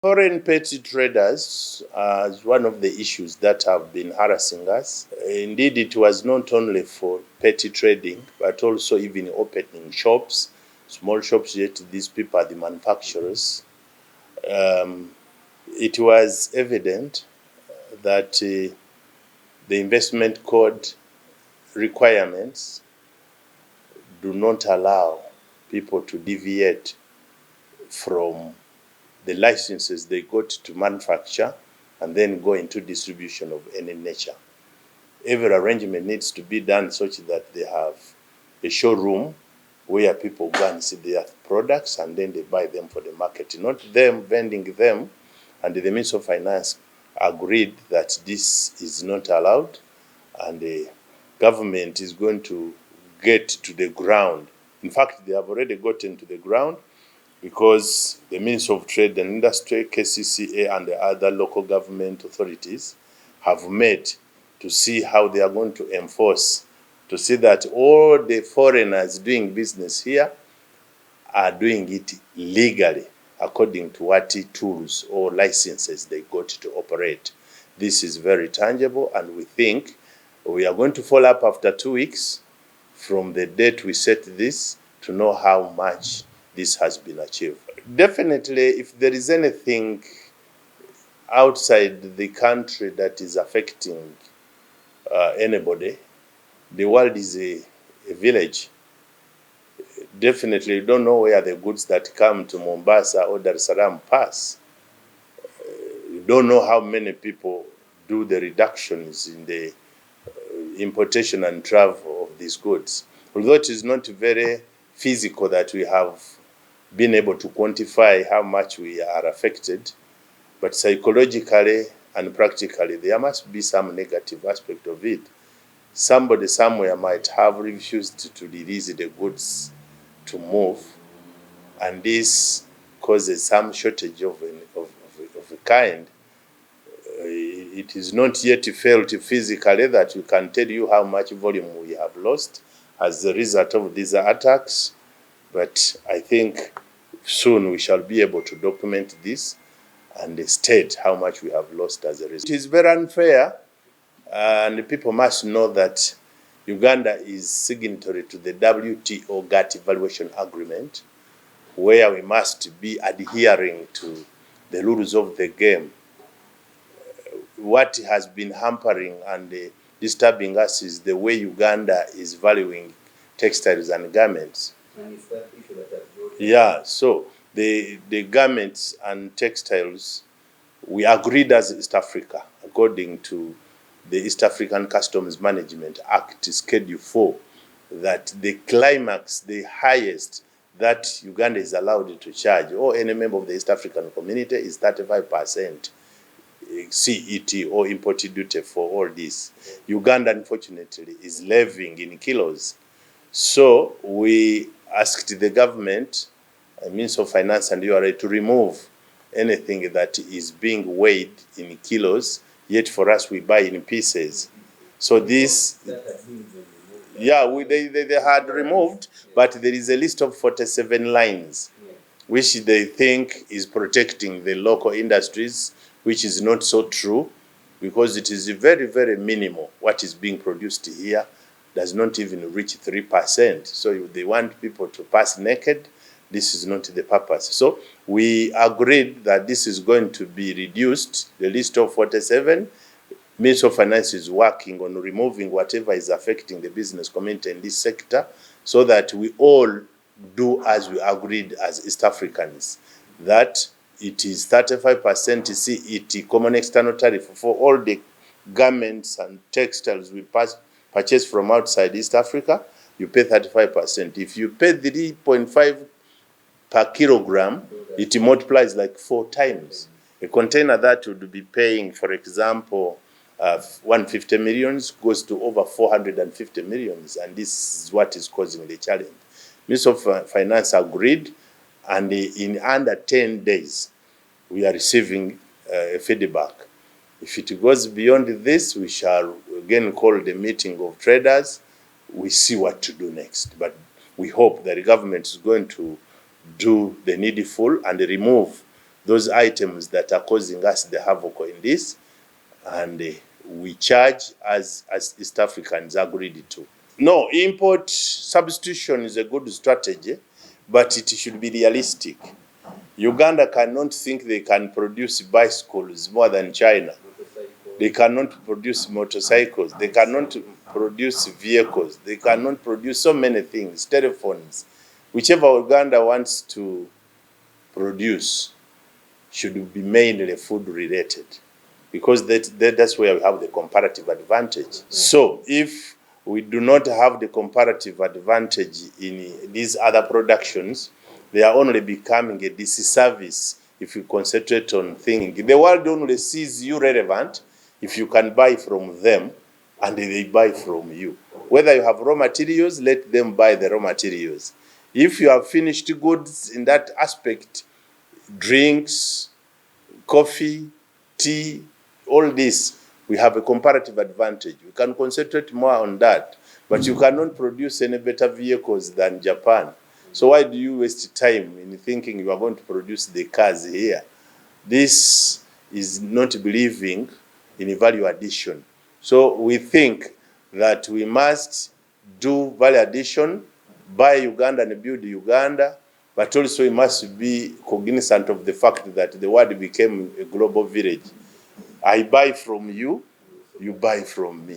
Foreign petty traders is one of the issues that have been harassing us. Indeed, it was not only for petty trading, but also even opening shops, small shops, yet these people are the manufacturers. It was evident that the investment code requirements do not allow people to deviate from the licenses they got to manufacture and then go into distribution of any nature. Every arrangement needs to be done such that they have a showroom where people go and see their products and then they buy them for the market, not them vending them. And the Minister of Finance agreed that this is not allowed, and the government is going to get to the ground. In fact, they have already gotten to the ground, because the Ministry of Trade and Industry, KCCA, and the other local government authorities have met to see how they are going to enforce, to see that all the foreigners doing business here are doing it legally, according to what tools or licenses they got to operate. This is very tangible, and we think we are going to follow up after 2 weeks from the date we set this to know how much this has been achieved. Definitely, if there is anything outside the country that is affecting anybody, the world is a village. Definitely, you don't know where the goods that come to Mombasa or Dar es Salaam pass. You don't know how many people do the reductions in the importation and travel of these goods. Although it is not very physical that we have been able to quantify how much we are affected, but psychologically and practically, there must be some negative aspect of it. Somebody somewhere might have refused to release the goods to move, and this causes some shortage of a kind. It is not yet felt physically that we can tell you how much volume we have lost as a result of these attacks, but I think soon we shall be able to document this and state how much we have lost as a result. It is very unfair, and people must know that Uganda is signatory to the WTO GATT Evaluation Agreement, where we must be adhering to the rules of the game. What has been hampering and disturbing us is the way Uganda is valuing textiles and garments. And it's that issue that has brought. Yeah, so the garments and textiles, we agreed as East Africa, according to the East African Customs Management Act, Schedule 4, that the climax, the highest that Uganda is allowed to charge, or any member of the East African community, is 35% CET or import duty for all this. Uganda, unfortunately, is levying in kilos. So we asked the government, Minister of Finance and URA, to remove anything that is being weighed in kilos, yet for us we buy in pieces. So this, yeah, they had removed, but there is a list of 47 lines, which they think is protecting the local industries, which is not so true, because it is very, very minimal. What is being produced here does not even reach 3%. So if they want people to pass naked, this is not the purpose. So we agreed that this is going to be reduced, the list of 47. Minister of Finance is working on removing whatever is affecting the business community in this sector, so that we all do as we agreed as East Africans, that it is 35% CET, common external tariff, for all the garments and textiles we purchase from outside East Africa. You pay 35%. If you pay 3.5 per kilogram, it multiplies like 4 times. A container that would be paying, for example, 150 millions goes to over 450 millions, and this is what is causing the challenge. Minister of Finance agreed, and in under 10 days, we are receiving feedback. If it goes beyond this, we shall again call the meeting of traders. We see what to do next. But we hope that the government is going to do the needful and remove those items that are causing us the havoc in this, and we charge as East Africans agreed to. No, import substitution is a good strategy, but it should be realistic. Uganda cannot think they can produce bicycles more than China. They cannot produce motorcycles. They cannot produce vehicles. They cannot produce so many things, telephones. Whichever Uganda wants to produce should be mainly food related, because that's where we have the comparative advantage. So if we do not have the comparative advantage in these other productions, they are only becoming a disservice if you concentrate on thinking. The world only sees you relevant if you can buy from them and they buy from you. Whether you have raw materials, let them buy the raw materials. If you have finished goods in that aspect, drinks, coffee, tea, all this, we have a comparative advantage. We can concentrate more on that, but you cannot produce any better vehicles than Japan. So why do you waste time in thinking you are going to produce the cars here? This is not believing in value addition. So we think that we must do value addition, buy Uganda and build Uganda, but also we must be cognizant of the fact that the world became a global village. I buy from you, you buy from me.